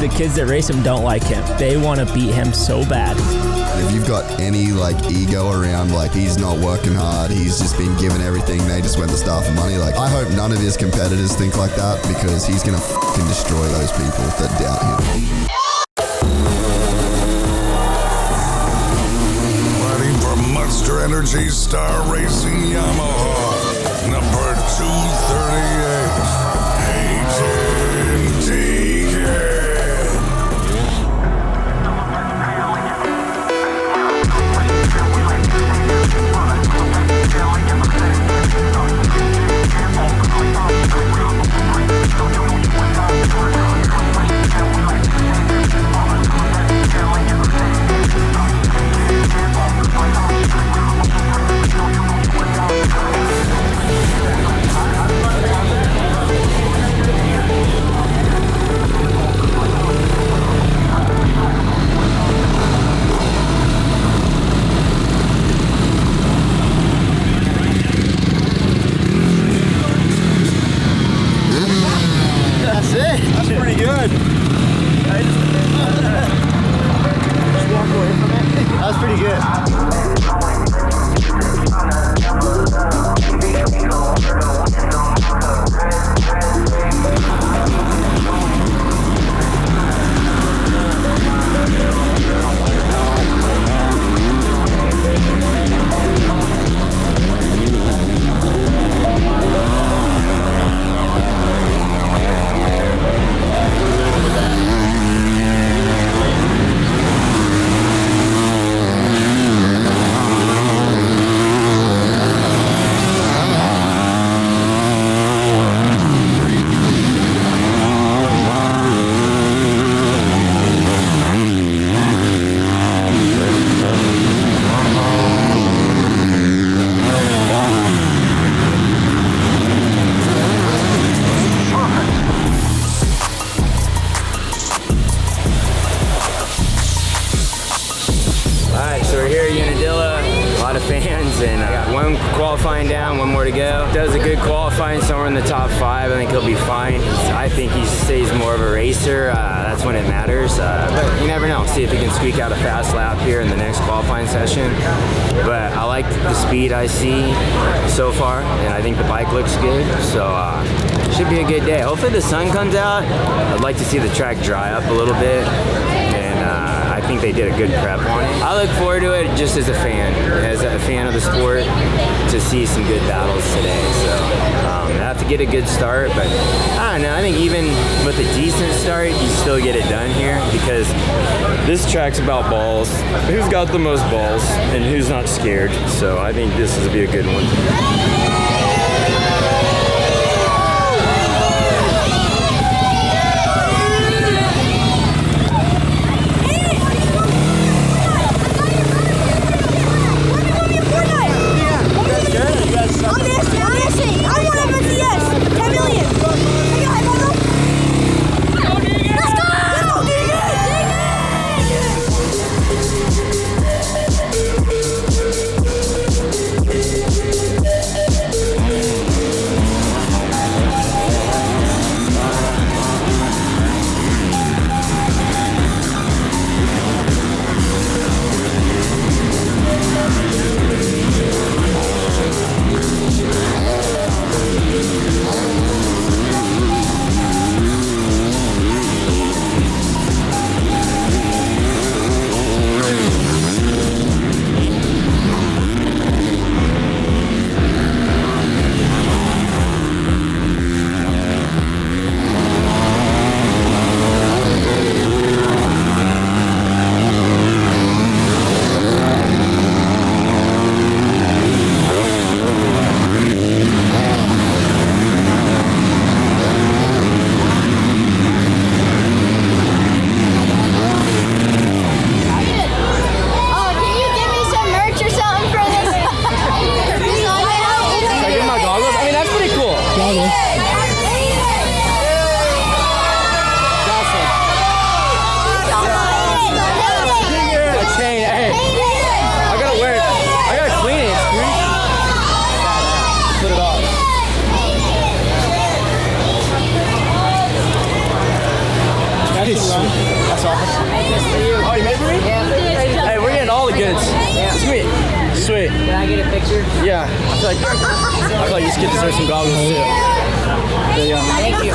the kids that race him don't like him. They want to beat him so bad. If you've got any like ego around, like he's not working hard, he's just been given everything, they just went to start for money. Like I hope none of his competitors think like that, because he's gonna fucking destroy those people that doubt him. Riding for Monster Energy Star Racing Yamaha, number 238, Agent Deegans. So we're here at Unadilla, a lot of fans, and one qualifying down, one more to go. Does a good qualifying, somewhere in the top 5. I think he'll be fine. I think he stays more of a racer. That's when it matters. But you never know. See if he can squeak out a fast lap here in the next qualifying session. But I like the speed I see so far, and I think the bike looks good. So should be a good day. Hopefully the sun comes out. I'd like to see the track dry up a little bit. I think they did a good prep on it. I look forward to it just as a fan of the sport, to see some good battles today. So I have to get a good start, but I don't know. I think even with a decent start, you still get it done here, because this track's about balls. Who's got the most balls and who's not scared? So I think this will be a good one. Nice. That's awesome. Oh, you made for me? Yeah. Hey, we're getting all the goods. Sweet. Sweet. Can I get a picture? Yeah. I feel like this kid deserves some goggles too. There you go. Thank you.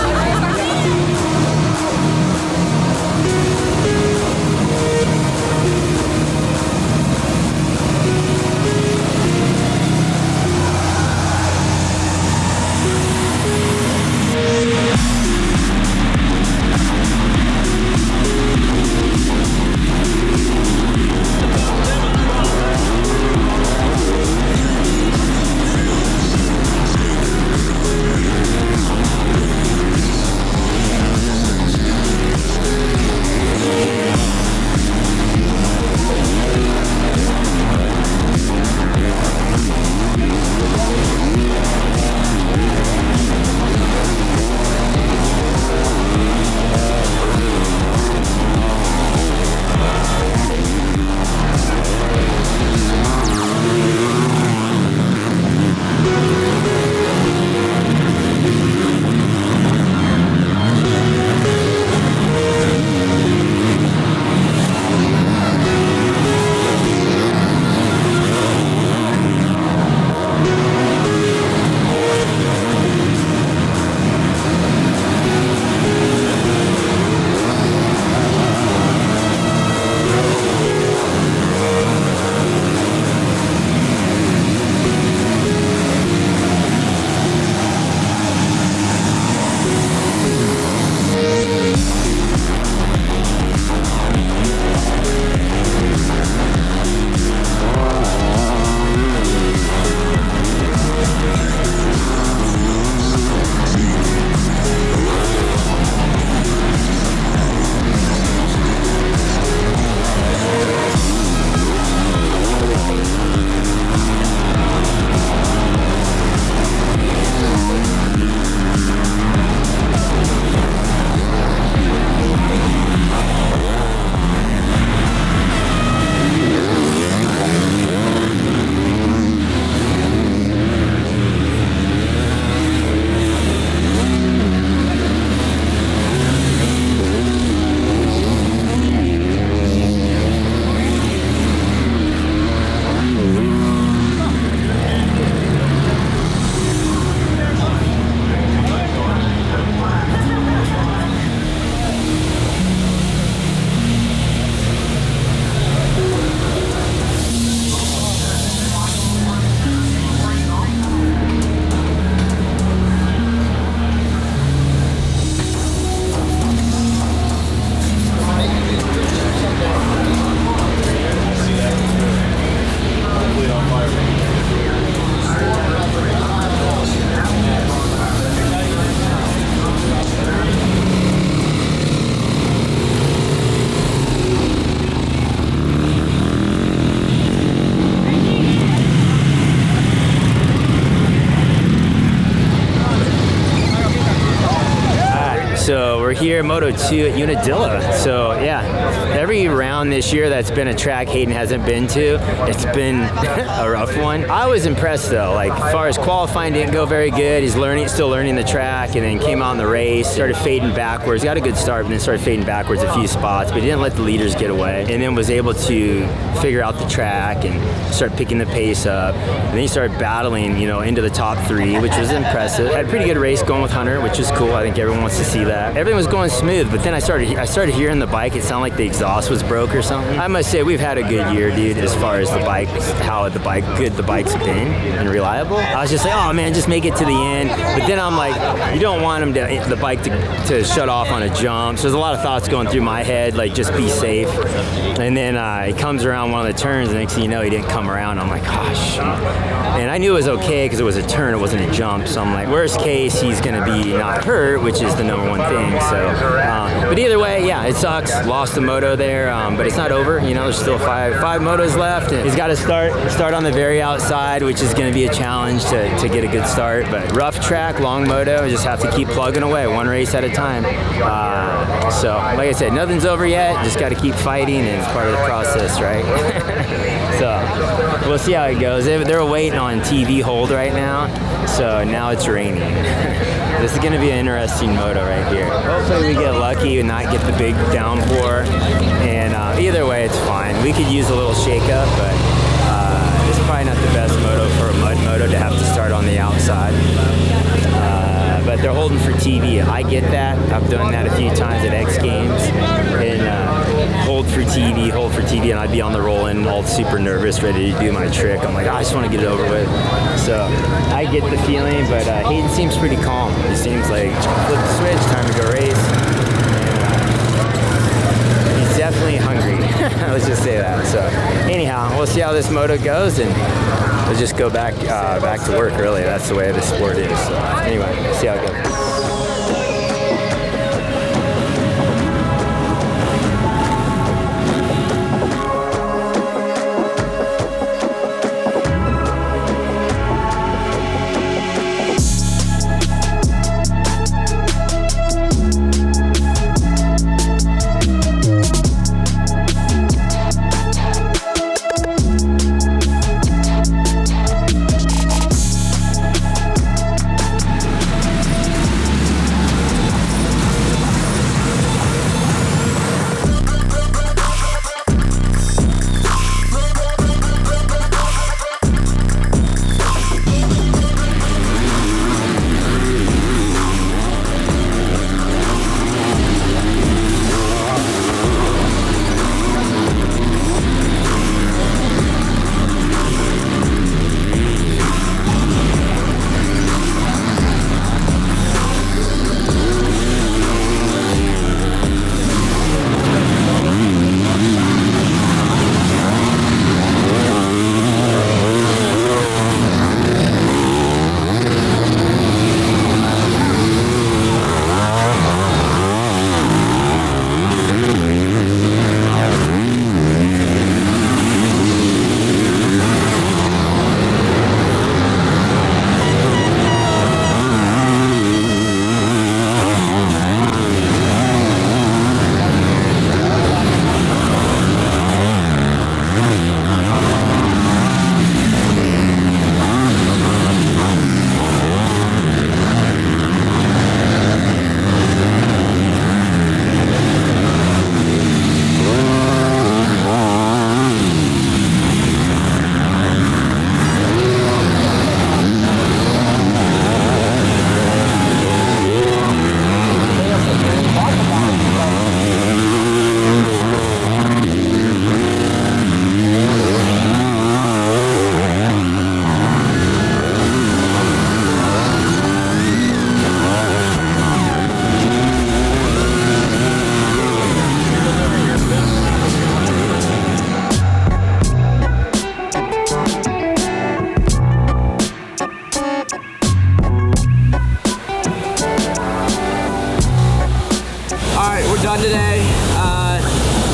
So we're here at Moto 2 at Unadilla. So yeah, every round this year that's been a track Hayden hasn't been to, it's been a rough one. I was impressed though, like as far as qualifying didn't go very good. He's still learning the track, and then came out in the race, started fading backwards, got a good start, but then started fading backwards a few spots, but he didn't let the leaders get away, and then was able to figure out the track and start picking the pace up. And then he started battling, into the top three, which was impressive. Had a pretty good race going with Hunter, which is cool. I think everyone wants to see that. Everything was going smooth, but then I started hearing the bike. It sounded like the exhaust was broke or something. I must say we've had a good year, dude, as far as the bike, how good the bike's been and reliable. I was just like, oh man, just make it to the end. But then I'm like, you don't want the bike to shut off on a jump. So there's a lot of thoughts going through my head, like just be safe. And then he comes around one of the turns, and next thing you know, he didn't come around. I'm like, oh shoot. And I knew it was okay because it was a turn, it wasn't a jump. So I'm like, worst case, he's gonna be not hurt, which is the number one thing. So, but either way, yeah, it sucks. Lost the moto there, but it's not over. There's still five motos left, and he's got to start on the very outside, which is going to be a challenge to get a good start. But rough track, long moto, just have to keep plugging away, one race at a time. So, like I said, nothing's over yet. Just got to keep fighting, and it's part of the process, right? So, we'll see how it goes. They're waiting on TV hold right now, so now it's raining. this is gonna be an interesting moto right here. Hopefully we get lucky and not get the big downpour. And either way, it's fine. We could use a little shake-up, but it's probably not the best moto for a mud moto to have to start on the outside. But they're holding for TV. I get that. I've done that a few times at X Games. And hold for TV, and I'd be on the roll and all super nervous, ready to do my trick. I'm like, I just want to get it over with. So I get the feeling, but Hayden seems pretty calm. He seems like, flip the switch, time to go race. And, he's definitely hungry. Let's just say that. So anyhow, we'll see how this moto goes, and we'll just go back to work, really. That's the way the sport is. So anyway, see how it goes.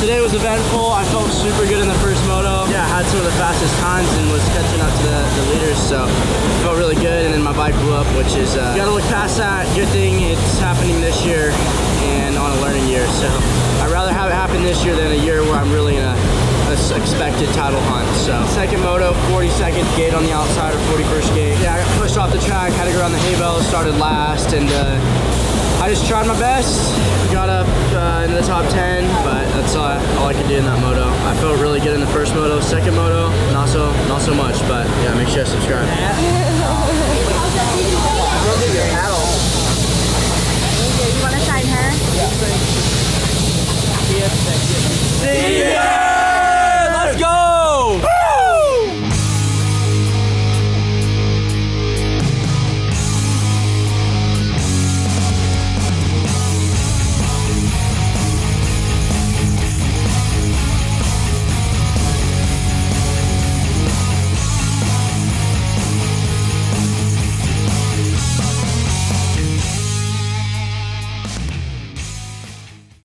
Today was eventful. I felt super good in the first moto. Yeah, I had some of the fastest times and was catching up to the leaders, so it felt really good. And then my bike blew up, which is, gotta look past that. Good thing it's happening this year and on a learning year. So I'd rather have it happen this year than a year where I'm really in a expected title hunt. So second moto, 42nd gate on the outside, or 41st gate. Yeah, I got pushed off the track, had to go around the hay bale, started last, and I just tried my best. Got up into the top 10, but that's all I could do in that moto. I felt really good in the first moto. Second moto, not so much, but yeah, make sure to subscribe.